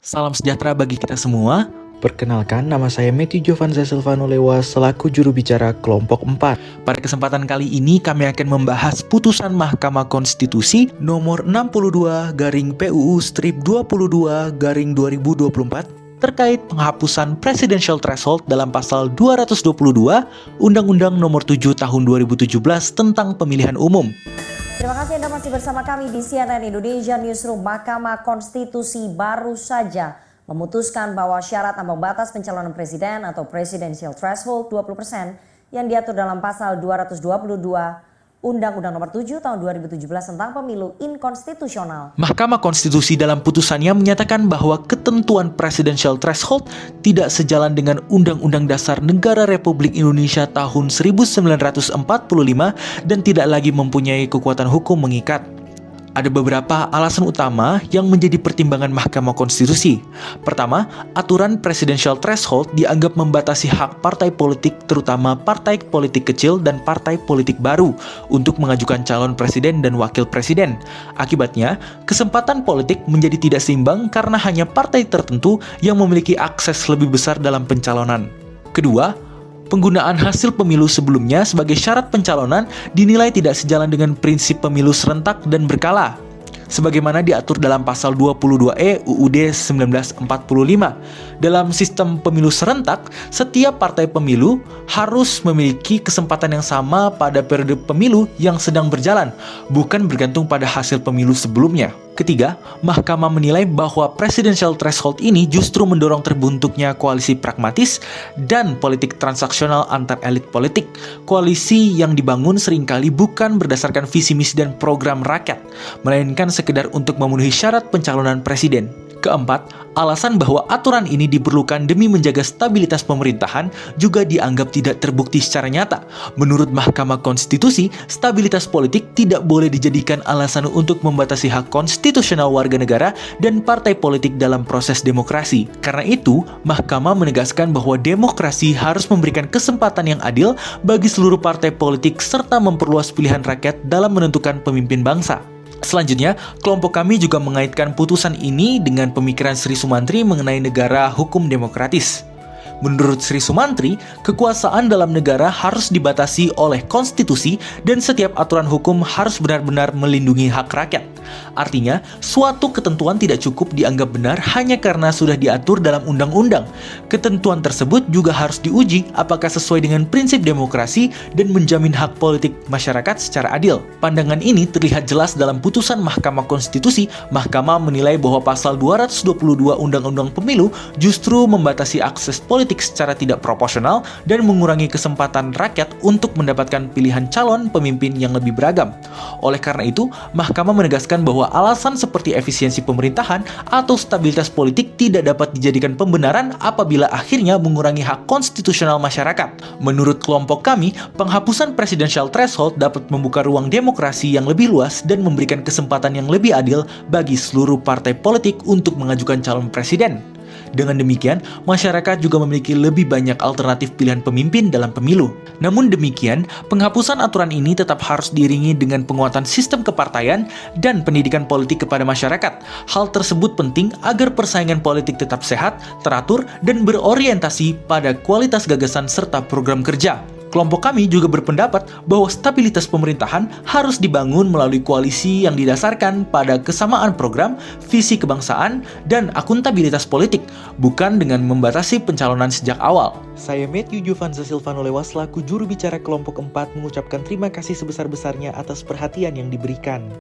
Salam sejahtera bagi kita semua. Perkenalkan, nama saya Matthew Jovanza Silvano Lewas selaku juru bicara kelompok 4. Pada kesempatan kali ini kami akan membahas putusan Mahkamah Konstitusi nomor 62/PUU-22/2024 terkait penghapusan presidential threshold dalam pasal 222 Undang-Undang nomor 7 tahun 2017 tentang pemilihan umum. Terima kasih Anda masih bersama kami di CNN Indonesia Newsroom. Mahkamah Konstitusi baru saja memutuskan bahwa syarat ambang batas pencalonan presiden atau presidential threshold 20% yang diatur dalam pasal 222 Undang-Undang nomor 7 tahun 2017 tentang pemilu inkonstitusional. Mahkamah Konstitusi dalam putusannya menyatakan bahwa ketentuan presidential threshold tidak sejalan dengan Undang-Undang Dasar Negara Republik Indonesia tahun 1945 dan tidak lagi mempunyai kekuatan hukum mengikat. Ada beberapa alasan utama yang menjadi pertimbangan Mahkamah Konstitusi. Pertama, aturan presidential threshold dianggap membatasi hak partai politik, terutama partai politik kecil dan partai politik baru, untuk mengajukan calon presiden dan wakil presiden. Akibatnya, kesempatan politik menjadi tidak seimbang karena hanya partai tertentu yang memiliki akses lebih besar dalam pencalonan. Kedua, penggunaan hasil pemilu sebelumnya sebagai syarat pencalonan dinilai tidak sejalan dengan prinsip pemilu serentak dan berkala, sebagaimana diatur dalam pasal 22E UUD 1945. Dalam sistem pemilu serentak, setiap partai pemilu harus memiliki kesempatan yang sama pada periode pemilu yang sedang berjalan, bukan bergantung pada hasil pemilu sebelumnya. Ketiga, Mahkamah menilai bahwa presidential threshold ini justru mendorong terbentuknya koalisi pragmatis dan politik transaksional antar elit politik. Koalisi yang dibangun seringkali bukan berdasarkan visi misi dan program rakyat, melainkan sekedar untuk memenuhi syarat pencalonan presiden. Keempat, alasan bahwa aturan ini diperlukan demi menjaga stabilitas pemerintahan juga dianggap tidak terbukti secara nyata. Menurut Mahkamah Konstitusi, stabilitas politik tidak boleh dijadikan alasan untuk membatasi hak konstitusional warga negara dan partai politik dalam proses demokrasi. Karena itu, Mahkamah menegaskan bahwa demokrasi harus memberikan kesempatan yang adil bagi seluruh partai politik serta memperluas pilihan rakyat dalam menentukan pemimpin bangsa. Selanjutnya, kelompok kami juga mengaitkan putusan ini dengan pemikiran Sri Sumantri mengenai negara hukum demokratis. Menurut Sri Sumantri, kekuasaan dalam negara harus dibatasi oleh konstitusi dan setiap aturan hukum harus benar-benar melindungi hak rakyat. Artinya, suatu ketentuan tidak cukup dianggap benar hanya karena sudah diatur dalam undang-undang. Ketentuan tersebut juga harus diuji apakah sesuai dengan prinsip demokrasi dan menjamin hak politik masyarakat secara adil. Pandangan ini terlihat jelas dalam putusan Mahkamah Konstitusi. Mahkamah menilai bahwa pasal 222 Undang-Undang Pemilu justru membatasi akses politik secara tidak proporsional dan mengurangi kesempatan rakyat untuk mendapatkan pilihan calon pemimpin yang lebih beragam. Oleh karena itu, Mahkamah menegaskan bahwa alasan seperti efisiensi pemerintahan atau stabilitas politik tidak dapat dijadikan pembenaran apabila akhirnya mengurangi hak konstitusional masyarakat. Menurut kelompok kami, penghapusan presidential threshold dapat membuka ruang demokrasi yang lebih luas dan memberikan kesempatan yang lebih adil bagi seluruh partai politik untuk mengajukan calon presiden. Dengan demikian, masyarakat juga memiliki lebih banyak alternatif pilihan pemimpin dalam pemilu. Namun demikian, penghapusan aturan ini tetap harus diiringi dengan penguatan sistem kepartaian dan pendidikan politik kepada masyarakat. Hal tersebut penting agar persaingan politik tetap sehat, teratur, dan berorientasi pada kualitas gagasan serta program kerja. Kelompok kami juga berpendapat bahwa stabilitas pemerintahan harus dibangun melalui koalisi yang didasarkan pada kesamaan program, visi kebangsaan, dan akuntabilitas politik, bukan dengan membatasi pencalonan sejak awal. Saya Matthew Jovanza Silvano Lewas selaku juru bicara kelompok 4 mengucapkan terima kasih sebesar-besarnya atas perhatian yang diberikan.